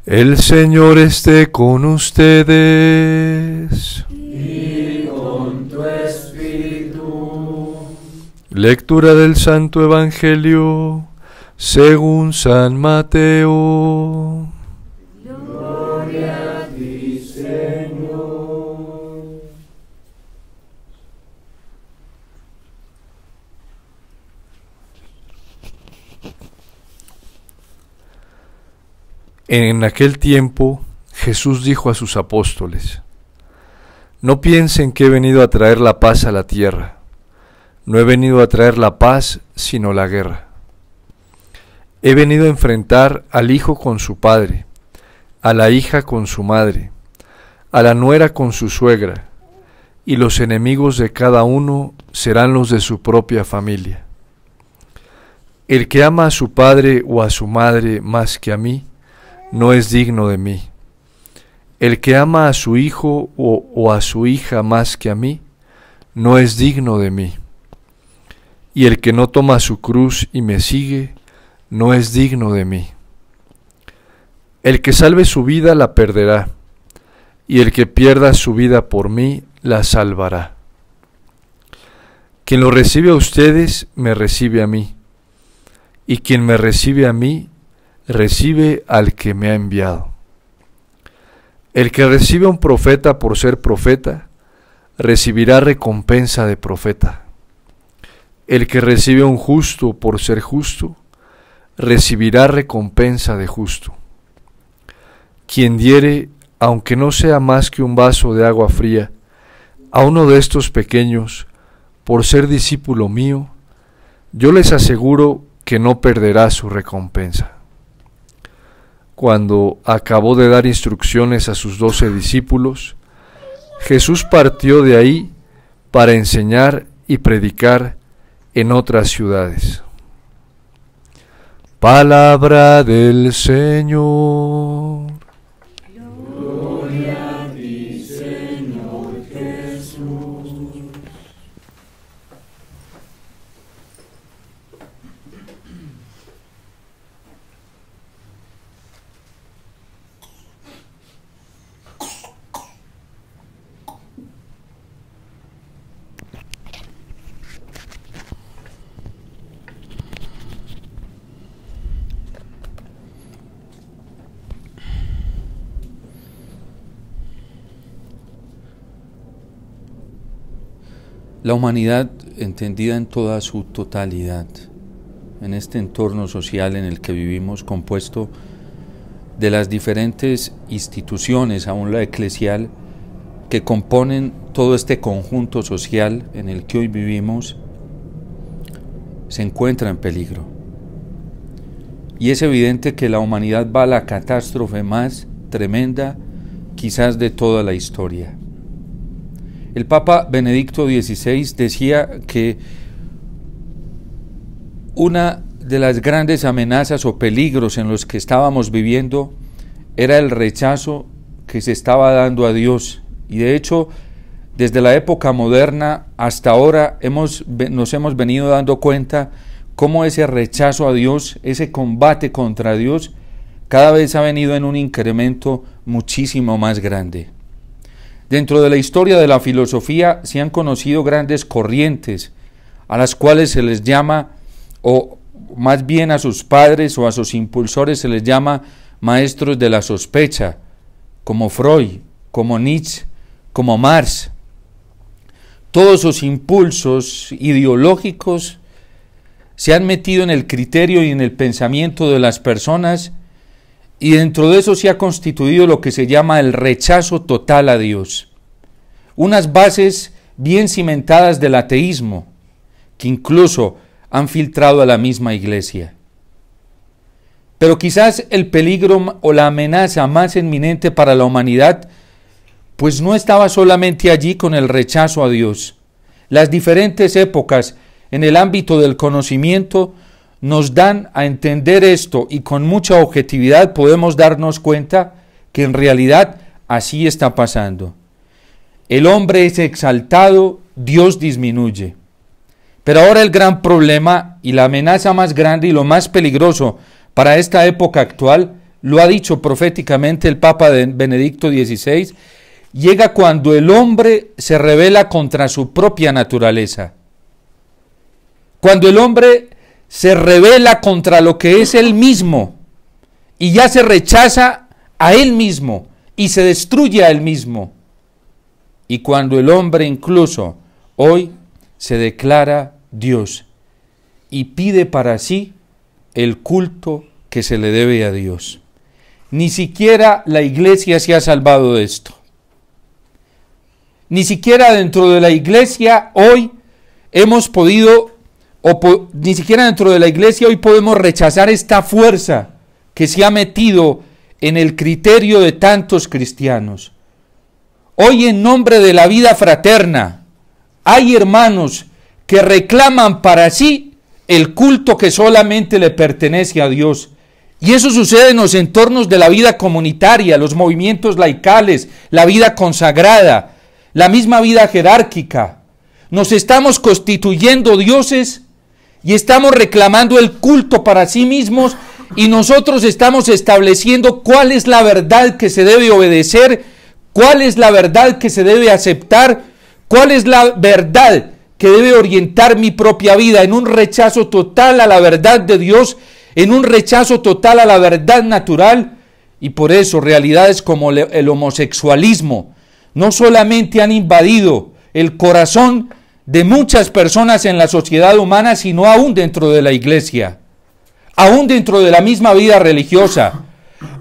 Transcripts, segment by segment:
El Señor esté con ustedes. Y con tu espíritu. Lectura del Santo Evangelio según San Mateo. Gloria a ti, Señor. En aquel tiempo Jesús dijo a sus apóstoles: No piensen que he venido a traer la paz a la tierra. No he venido a traer la paz, sino la guerra. He venido a enfrentar al hijo con su padre, a la hija con su madre, a la nuera con su suegra, y los enemigos de cada uno serán los de su propia familia. El que ama a su padre o a su madre más que a mí, no es digno de mí. El que ama a su hijo o a su hija más que a mí, no es digno de mí. Y el que no toma su cruz y me sigue, no es digno de mí. El que salve su vida la perderá, y el que pierda su vida por mí la salvará. Quien lo recibe a ustedes, me recibe a mí, y quien me recibe a mí, recibe al que me ha enviado. El que recibe a un profeta por ser profeta, recibirá recompensa de profeta. El que recibe a un justo por ser justo, recibirá recompensa de justo. Quien diere, aunque no sea más que un vaso de agua fría, a uno de estos pequeños, por ser discípulo mío, yo les aseguro que no perderá su recompensa. Cuando acabó de dar instrucciones a sus 12 discípulos, Jesús partió de ahí para enseñar y predicar en otras ciudades. Palabra del Señor. Gloria a ti, Señor Jesús. La humanidad, entendida en toda su totalidad, en este entorno social en el que vivimos, compuesto de las diferentes instituciones, aún la eclesial, que componen todo este conjunto social en el que hoy vivimos, se encuentra en peligro. Y es evidente que la humanidad va a la catástrofe más tremenda, quizás de toda la historia. El Papa Benedicto XVI decía que una de las grandes amenazas o peligros en los que estábamos viviendo era el rechazo que se estaba dando a Dios. Y de hecho, desde la época moderna hasta ahora nos hemos venido dando cuenta cómo ese rechazo a Dios, ese combate contra Dios, cada vez ha venido en un incremento muchísimo más grande. Dentro de la historia de la filosofía se han conocido grandes corrientes a las cuales se les llama, o más bien a sus padres o a sus impulsores se les llama maestros de la sospecha, como Freud, como Nietzsche, como Marx. Todos sus impulsos ideológicos se han metido en el criterio y en el pensamiento de las personas, y dentro de eso se ha constituido lo que se llama el rechazo total a Dios. Unas bases bien cimentadas del ateísmo, que incluso han filtrado a la misma Iglesia. Pero quizás el peligro o la amenaza más inminente para la humanidad, pues no estaba solamente allí con el rechazo a Dios. Las diferentes épocas en el ámbito del conocimiento nos dan a entender esto, y con mucha objetividad podemos darnos cuenta que en realidad así está pasando. El hombre es exaltado, Dios disminuye. Pero ahora el gran problema y la amenaza más grande y lo más peligroso para esta época actual lo ha dicho proféticamente el Papa Benedicto XVI, llega cuando el hombre se rebela contra su propia naturaleza. Cuando el hombre se rebela contra lo que es él mismo y ya se rechaza a él mismo y se destruye a él mismo. Y cuando el hombre incluso hoy se declara Dios y pide para sí el culto que se le debe a Dios. Ni siquiera la iglesia se ha salvado de esto. Ni siquiera dentro de la iglesia hoy hemos podido, ni siquiera dentro de la iglesia hoy podemos rechazar esta fuerza que se ha metido en el criterio de tantos cristianos. Hoy, en nombre de la vida fraterna, hay hermanos que reclaman para sí el culto que solamente le pertenece a Dios. Y eso sucede en los entornos de la vida comunitaria, los movimientos laicales, la vida consagrada, la misma vida jerárquica. Nos estamos constituyendo dioses y estamos reclamando el culto para sí mismos, y nosotros estamos estableciendo cuál es la verdad que se debe obedecer, cuál es la verdad que se debe aceptar, cuál es la verdad que debe orientar mi propia vida, en un rechazo total a la verdad de Dios, en un rechazo total a la verdad natural. Y por eso realidades como el homosexualismo no solamente han invadido el corazón de muchas personas en la sociedad humana, sino aún dentro de la iglesia, aún dentro de la misma vida religiosa,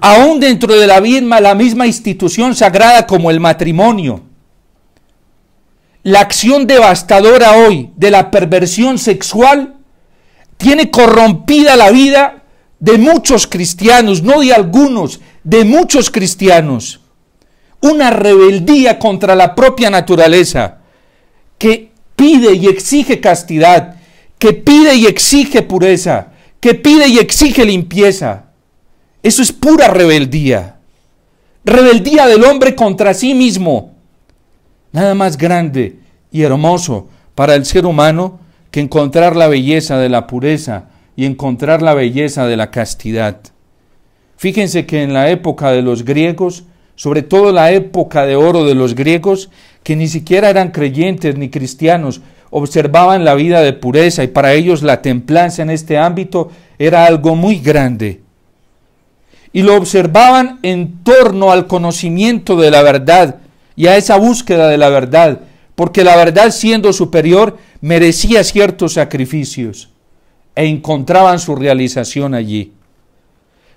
aún dentro de la misma institución sagrada como el matrimonio. La acción devastadora hoy de la perversión sexual tiene corrompida la vida de muchos cristianos, no de algunos, de muchos cristianos. Una rebeldía contra la propia naturaleza que pide y exige castidad, que pide y exige pureza, que pide y exige limpieza. Eso es pura rebeldía. Rebeldía del hombre contra sí mismo. Nada más grande y hermoso para el ser humano que encontrar la belleza de la pureza y encontrar la belleza de la castidad. Fíjense que en la época de los griegos, sobre todo la época de oro de los griegos, que ni siquiera eran creyentes ni cristianos, observaban la vida de pureza, y para ellos la templanza en este ámbito era algo muy grande. Y lo observaban en torno al conocimiento de la verdad y a esa búsqueda de la verdad, porque la verdad, siendo superior, merecía ciertos sacrificios e encontraban su realización allí.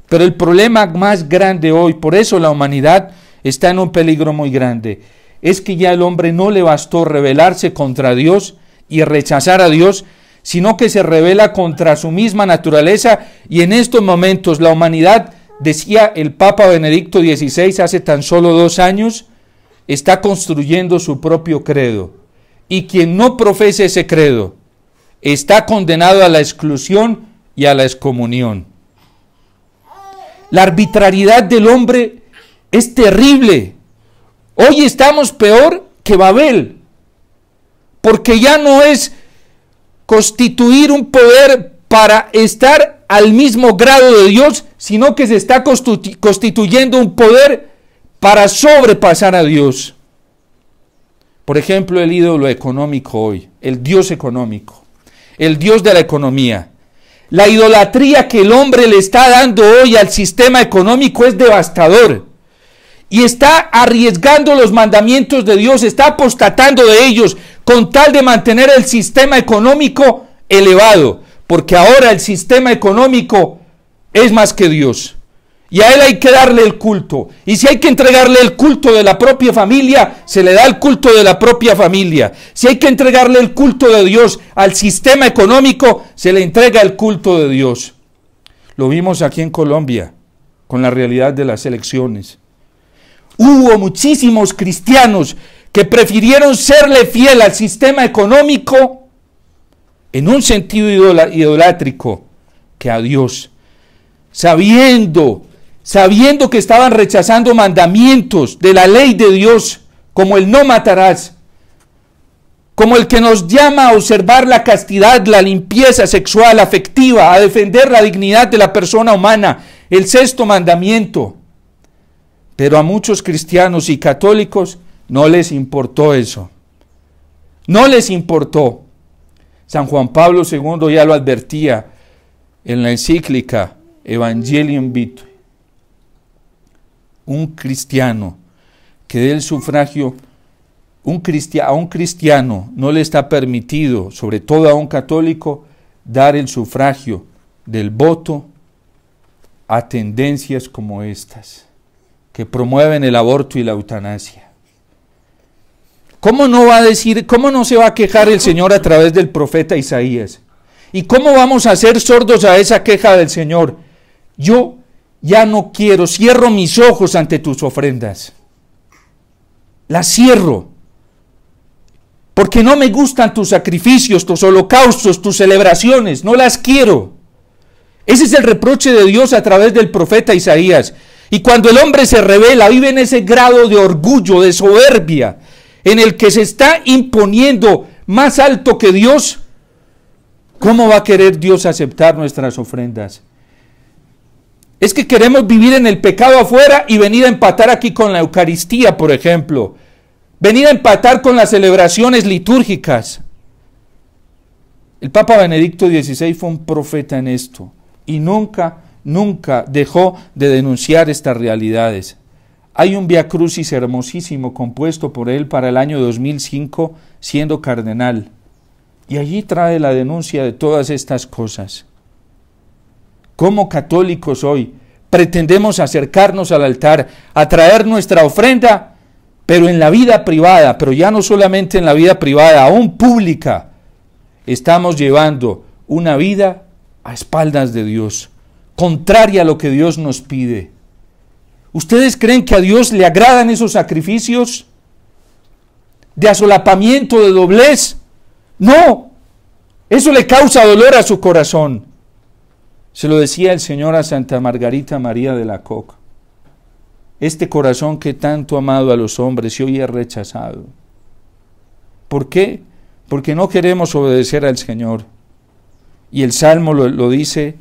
Pero el problema más grande hoy, por eso la humanidad está en un peligro muy grande, es que ya el hombre no le bastó rebelarse contra Dios y rechazar a Dios, sino que se rebela contra su misma naturaleza, y en estos momentos la humanidad, decía el Papa Benedicto XVI hace tan solo 2 años, está construyendo su propio credo, y quien no profese ese credo está condenado a la exclusión y a la excomunión. La arbitrariedad del hombre es terrible. Hoy estamos peor que Babel, porque ya no es constituir un poder para estar al mismo grado de Dios, sino que se está constituyendo un poder para sobrepasar a Dios. Por ejemplo, el ídolo económico hoy, el Dios económico, el Dios de la economía. La idolatría que el hombre le está dando hoy al sistema económico es devastador. Y está arriesgando los mandamientos de Dios, está apostatando de ellos con tal de mantener el sistema económico elevado. Porque ahora el sistema económico es más que Dios. Y a él hay que darle el culto. Y si hay que entregarle el culto de la propia familia, se le da el culto de la propia familia. Si hay que entregarle el culto de Dios al sistema económico, se le entrega el culto de Dios. Lo vimos aquí en Colombia, con la realidad de las elecciones. Hubo muchísimos cristianos que prefirieron serle fiel al sistema económico en un sentido idolátrico que a Dios, sabiendo que estaban rechazando mandamientos de la ley de Dios, como el no matarás, como el que nos llama a observar la castidad, la limpieza sexual, afectiva, a defender la dignidad de la persona humana, el sexto mandamiento. Pero a muchos cristianos y católicos no les importó eso. No les importó. San Juan Pablo II ya lo advertía en la encíclica Evangelium Vitae. Un cristiano que dé el sufragio, a un cristiano no le está permitido, sobre todo a un católico, dar el sufragio del voto a tendencias como estas, que promueven el aborto y la eutanasia. ¿Cómo no va a decir, cómo no se va a quejar el Señor a través del profeta Isaías? ¿Y cómo vamos a ser sordos a esa queja del Señor? Yo ya no quiero, cierro mis ojos ante tus ofrendas. Las cierro. Porque no me gustan tus sacrificios, tus holocaustos, tus celebraciones, no las quiero. Ese es el reproche de Dios a través del profeta Isaías. Y cuando el hombre se revela, vive en ese grado de orgullo, de soberbia, en el que se está imponiendo más alto que Dios, ¿cómo va a querer Dios aceptar nuestras ofrendas? Es que queremos vivir en el pecado afuera y venir a empatar aquí con la Eucaristía, por ejemplo. Venir a empatar con las celebraciones litúrgicas. El Papa Benedicto XVI fue un profeta en esto y nunca dejó de denunciar estas realidades. Hay un Via Crucis hermosísimo compuesto por él para el año 2005, siendo cardenal. Y allí trae la denuncia de todas estas cosas. Como católicos hoy pretendemos acercarnos al altar, a traer nuestra ofrenda, pero en la vida privada, pero ya no solamente en la vida privada, aún pública, estamos llevando una vida a espaldas de Dios, contraria a lo que Dios nos pide. ¿Ustedes creen que a Dios le agradan esos sacrificios de asolapamiento, de doblez? No, eso le causa dolor a su corazón. Se lo decía el Señor a Santa Margarita María de Alacoque. Este corazón que tanto ha amado a los hombres y hoy es rechazado. ¿Por qué? Porque no queremos obedecer al Señor. Y el Salmo lo dice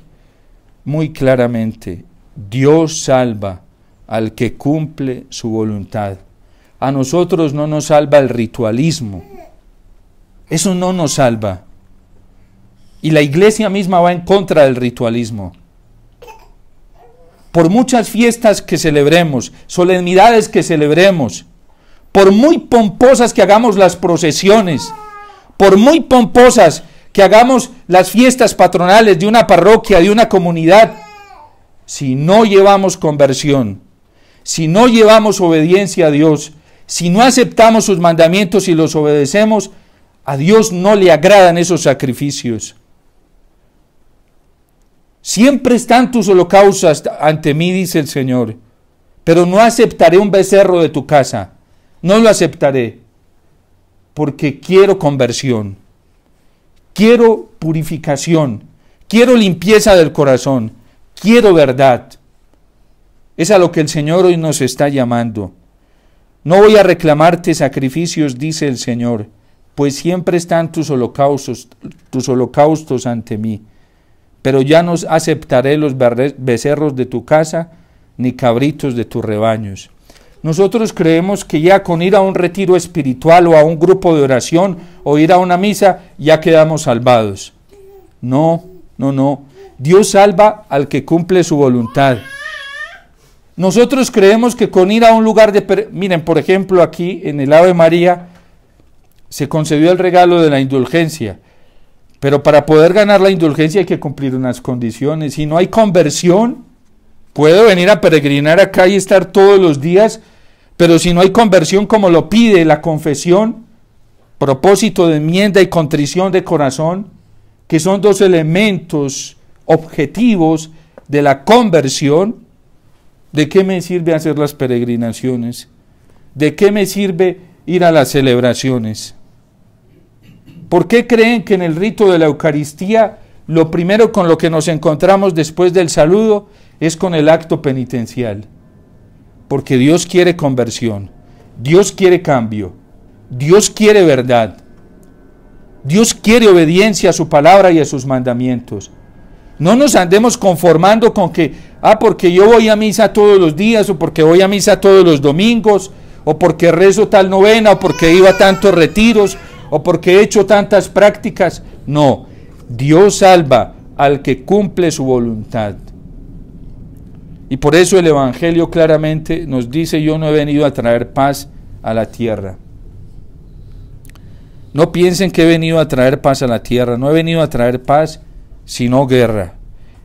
muy claramente. Dios salva al que cumple su voluntad. A nosotros no nos salva el ritualismo. Eso no nos salva. Y la iglesia misma va en contra del ritualismo. Por muchas fiestas que celebremos, solemnidades que celebremos, por muy pomposas que hagamos las procesiones, por muy pomposas que hagamos las fiestas patronales de una parroquia, de una comunidad, si no llevamos conversión, si no llevamos obediencia a Dios, si no aceptamos sus mandamientos y los obedecemos, a Dios no le agradan esos sacrificios. Siempre están tus holocaustos ante mí, dice el Señor, pero no aceptaré un becerro de tu casa, no lo aceptaré, porque quiero conversión, quiero purificación, quiero limpieza del corazón, quiero verdad. Es a lo que el Señor hoy nos está llamando. No voy a reclamarte sacrificios, dice el Señor, pues siempre están tus holocaustos ante mí. Pero ya no aceptaré los becerros de tu casa, ni cabritos de tus rebaños. Nosotros creemos que ya con ir a un retiro espiritual o a un grupo de oración o ir a una misa, ya quedamos salvados. No. Dios salva al que cumple su voluntad. Nosotros creemos que con ir a un lugar de... Miren, por ejemplo, aquí en el Ave María se concedió el regalo de la indulgencia. Pero para poder ganar la indulgencia hay que cumplir unas condiciones. Si no hay conversión, puedo venir a peregrinar acá y estar todos los días, pero si no hay conversión como lo pide la confesión, propósito de enmienda y contrición de corazón, que son dos elementos objetivos de la conversión, ¿de qué me sirve hacer las peregrinaciones? ¿De qué me sirve ir a las celebraciones? ¿Por qué creen que en el rito de la Eucaristía lo primero con lo que nos encontramos después del saludo es con el acto penitencial? Porque Dios quiere conversión, Dios quiere cambio, Dios quiere verdad, Dios quiere obediencia a su palabra y a sus mandamientos. No nos andemos conformando con que, porque yo voy a misa todos los días, o porque voy a misa todos los domingos, o porque rezo tal novena, o porque iba a tantos retiros, o porque he hecho tantas prácticas. No, Dios salva al que cumple su voluntad. Y por eso el Evangelio claramente nos dice: yo no he venido a traer paz a la tierra. No piensen que he venido a traer paz a la tierra. No he venido a traer paz, sino guerra.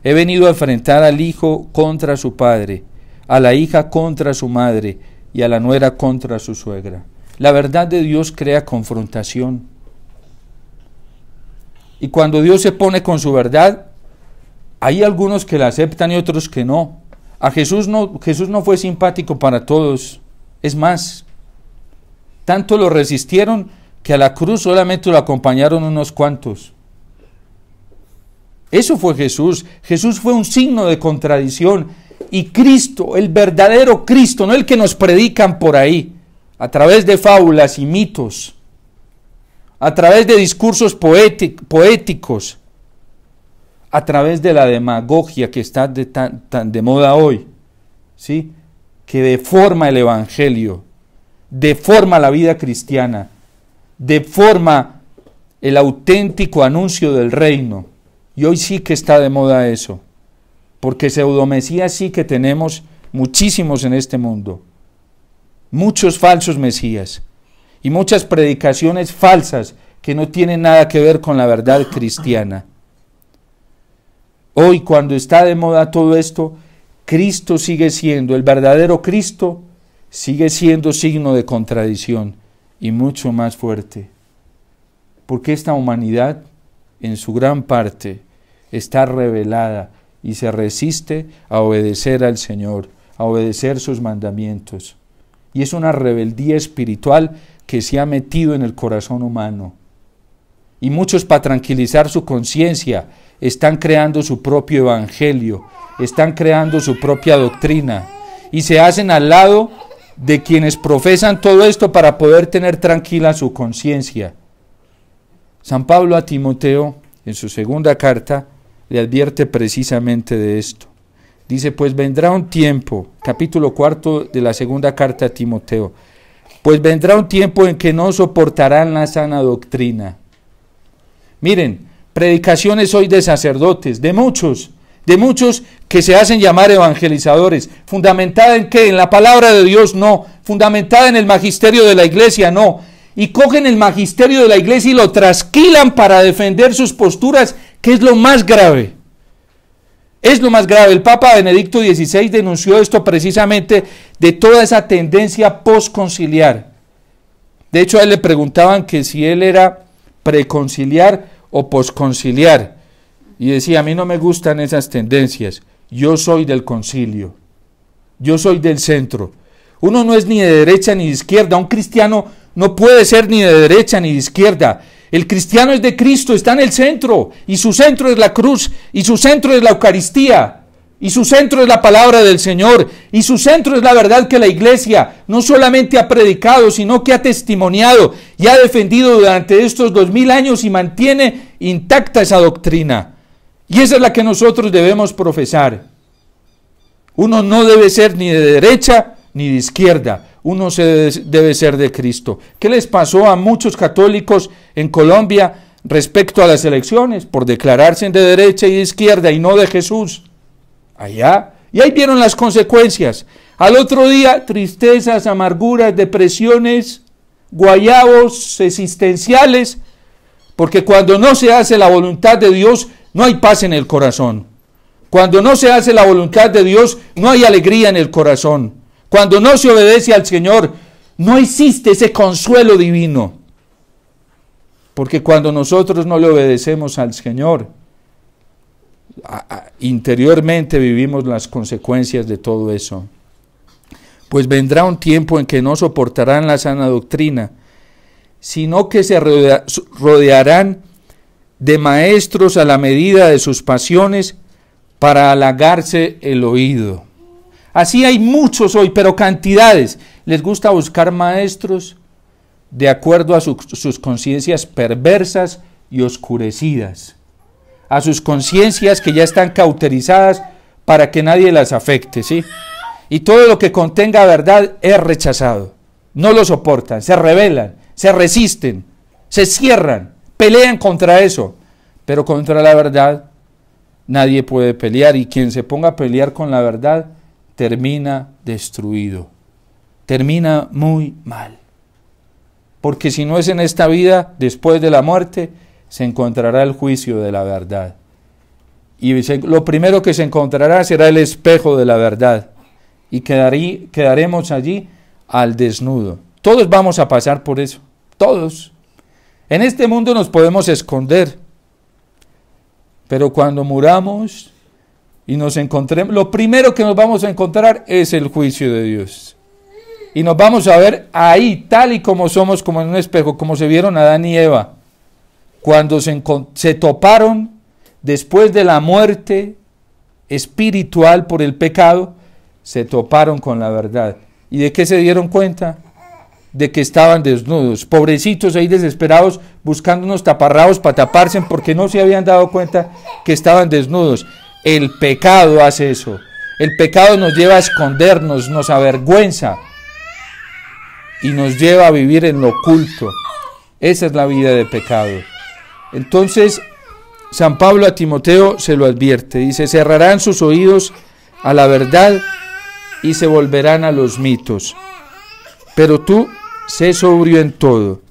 He venido a enfrentar al hijo contra su padre, a la hija contra su madre y a la nuera contra su suegra. La verdad de Dios crea confrontación. Y cuando Dios se pone con su verdad, hay algunos que la aceptan y otros que no. A Jesús no fue simpático para todos. Es más, tanto lo resistieron que a la cruz solamente lo acompañaron unos cuantos. Eso fue Jesús. Jesús fue un signo de contradicción. Y Cristo, el verdadero Cristo, no el que nos predican por ahí, a través de fábulas y mitos, a través de discursos poéticos, a través de la demagogia que está tan de moda hoy, ¿sí? Que deforma el Evangelio, deforma la vida cristiana, deforma el auténtico anuncio del reino. Y hoy sí que está de moda eso, porque pseudomesías sí que tenemos muchísimos en este mundo, muchos falsos mesías y muchas predicaciones falsas que no tienen nada que ver con la verdad cristiana. Hoy, cuando está de moda todo esto, Cristo sigue siendo, el verdadero Cristo sigue siendo signo de contradicción y mucho más fuerte, porque esta humanidad en su gran parte está rebelada y se resiste a obedecer al Señor, a obedecer sus mandamientos. Y es una rebeldía espiritual que se ha metido en el corazón humano. Y muchos, para tranquilizar su conciencia, están creando su propio evangelio, están creando su propia doctrina y se hacen al lado de quienes profesan todo esto para poder tener tranquila su conciencia. San Pablo a Timoteo, en su segunda carta, le advierte precisamente de esto. Dice: pues vendrá un tiempo, capítulo 4 de la segunda carta a Timoteo, pues vendrá un tiempo en que no soportarán la sana doctrina. Miren, predicaciones hoy de sacerdotes, de muchos que se hacen llamar evangelizadores, fundamentada en ¿qué? En la palabra de Dios, no, fundamentada en el magisterio de la iglesia, no, y cogen el magisterio de la iglesia y lo trasquilan para defender sus posturas, que es lo más grave. Es lo más grave. El Papa Benedicto XVI denunció esto precisamente de toda esa tendencia posconciliar. De hecho, a él le preguntaban que si él era preconciliar o posconciliar. Y decía: a mí no me gustan esas tendencias. Yo soy del concilio. Yo soy del centro. Uno no es ni de derecha ni de izquierda. Un cristiano no puede ser ni de derecha ni de izquierda. El cristiano es de Cristo, está en el centro, y su centro es la cruz, y su centro es la Eucaristía, y su centro es la palabra del Señor, y su centro es la verdad que la iglesia no solamente ha predicado, sino que ha testimoniado y ha defendido durante estos 2000 años y mantiene intacta esa doctrina. Y esa es la que nosotros debemos profesar. Uno no debe ser ni de derecha ni de izquierda. Uno debe ser de Cristo. ¿Qué les pasó a muchos católicos en Colombia respecto a las elecciones? Por declararse de derecha y de izquierda y no de Jesús. Allá. Y ahí vieron las consecuencias. Al otro día, tristezas, amarguras, depresiones, guayabos existenciales, porque cuando no se hace la voluntad de Dios, no hay paz en el corazón. Cuando no se hace la voluntad de Dios, no hay alegría en el corazón. Cuando no se obedece al Señor, no existe ese consuelo divino. Porque cuando nosotros no le obedecemos al Señor, interiormente vivimos las consecuencias de todo eso. Pues vendrá un tiempo en que no soportarán la sana doctrina, sino que se rodearán de maestros a la medida de sus pasiones para halagarse el oído. Así hay muchos hoy, pero cantidades. Les gusta buscar maestros de acuerdo a sus conciencias perversas y oscurecidas. a sus conciencias que ya están cauterizadas para que nadie las afecte, ¿sí? Y todo lo que contenga verdad es rechazado. No lo soportan, se rebelan, se resisten, se cierran, pelean contra eso. Pero contra la verdad nadie puede pelear, y quien se ponga a pelear con la verdad termina destruido, termina muy mal. Porque si no es en esta vida, después de la muerte, se encontrará el juicio de la verdad. Y lo primero que se encontrará será el espejo de la verdad. Y quedaremos allí al desnudo. Todos vamos a pasar por eso, todos. En este mundo nos podemos esconder, pero cuando muramos y nos encontremos, lo primero que nos vamos a encontrar es el juicio de Dios. Y nos vamos a ver ahí, tal y como somos, como en un espejo, como se vieron Adán y Eva, cuando se toparon después de la muerte espiritual por el pecado, se toparon con la verdad. ¿Y de qué se dieron cuenta? De que estaban desnudos, pobrecitos ahí desesperados, buscando unos taparrabos para taparse, porque no se habían dado cuenta que estaban desnudos. El pecado hace eso. El pecado nos lleva a escondernos, nos avergüenza y nos lleva a vivir en lo oculto. Esa es la vida de pecado. Entonces, San Pablo a Timoteo se lo advierte, dice: cerrarán sus oídos a la verdad y se volverán a los mitos. Pero tú, sé sobrio en todo,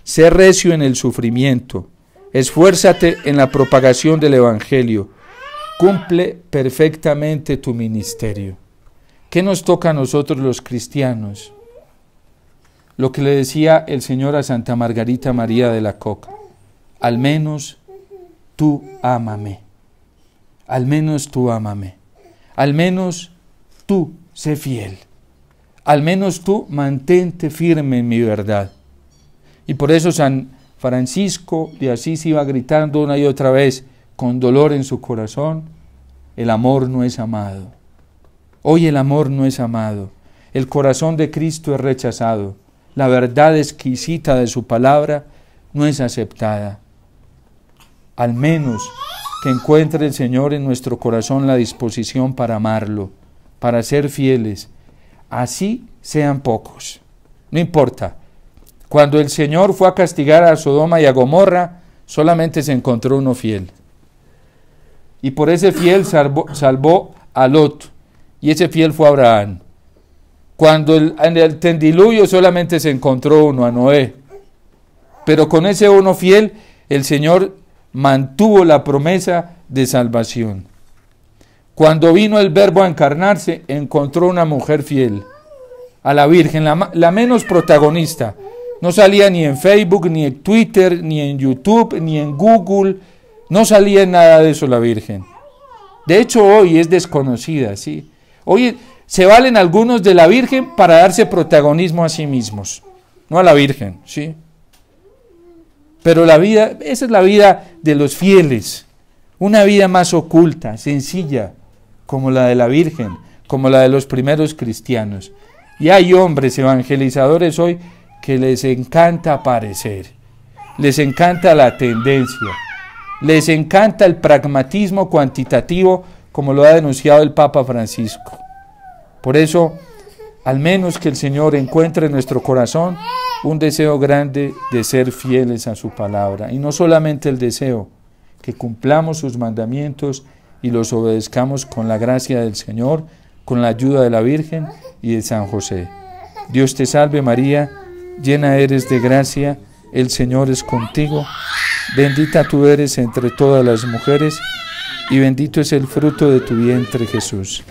sé recio en el sufrimiento, esfuérzate en la propagación del Evangelio, cumple perfectamente tu ministerio. ¿Qué nos toca a nosotros los cristianos? Lo que le decía el Señor a Santa Margarita María de la Coca: al menos tú ámame, al menos tú ámame, al menos tú sé fiel, al menos tú mantente firme en mi verdad. Y por eso San Francisco de Asís iba gritando una y otra vez, con dolor en su corazón: el amor no es amado. Hoy el amor no es amado, el corazón de Cristo es rechazado, la verdad exquisita de su palabra no es aceptada. Al menos que encuentre el Señor en nuestro corazón la disposición para amarlo, para ser fieles, así sean pocos. No importa. Cuando el Señor fue a castigar a Sodoma y a Gomorra, solamente se encontró uno fiel. Y por ese fiel salvó a Lot, y ese fiel fue Abraham. Cuando en el diluvio solamente se encontró uno, a Noé. Pero con ese uno fiel, el Señor mantuvo la promesa de salvación. Cuando vino el Verbo a encarnarse, encontró una mujer fiel, a la Virgen, la menos protagonista. No salía ni en Facebook, ni en Twitter, ni en YouTube, ni en Google. No salía en nada de eso la Virgen. De hecho, hoy es desconocida, ¿sí? Hoy se valen algunos de la Virgen para darse protagonismo a sí mismos, no a la Virgen, ¿sí? Pero la vida, esa es la vida de los fieles, una vida más oculta, sencilla, como la de la Virgen, como la de los primeros cristianos. Y hay hombres evangelizadores hoy que les encanta aparecer, les encanta la tendencia, les encanta el pragmatismo cuantitativo, como lo ha denunciado el Papa Francisco. Por eso, al menos que el Señor encuentre en nuestro corazón un deseo grande de ser fieles a su palabra. Y no solamente el deseo, que cumplamos sus mandamientos y los obedezcamos con la gracia del Señor, con la ayuda de la Virgen y de San José. Dios te salve María, llena eres de gracia, el Señor es contigo, bendita tú eres entre todas las mujeres, y bendito es el fruto de tu vientre Jesús.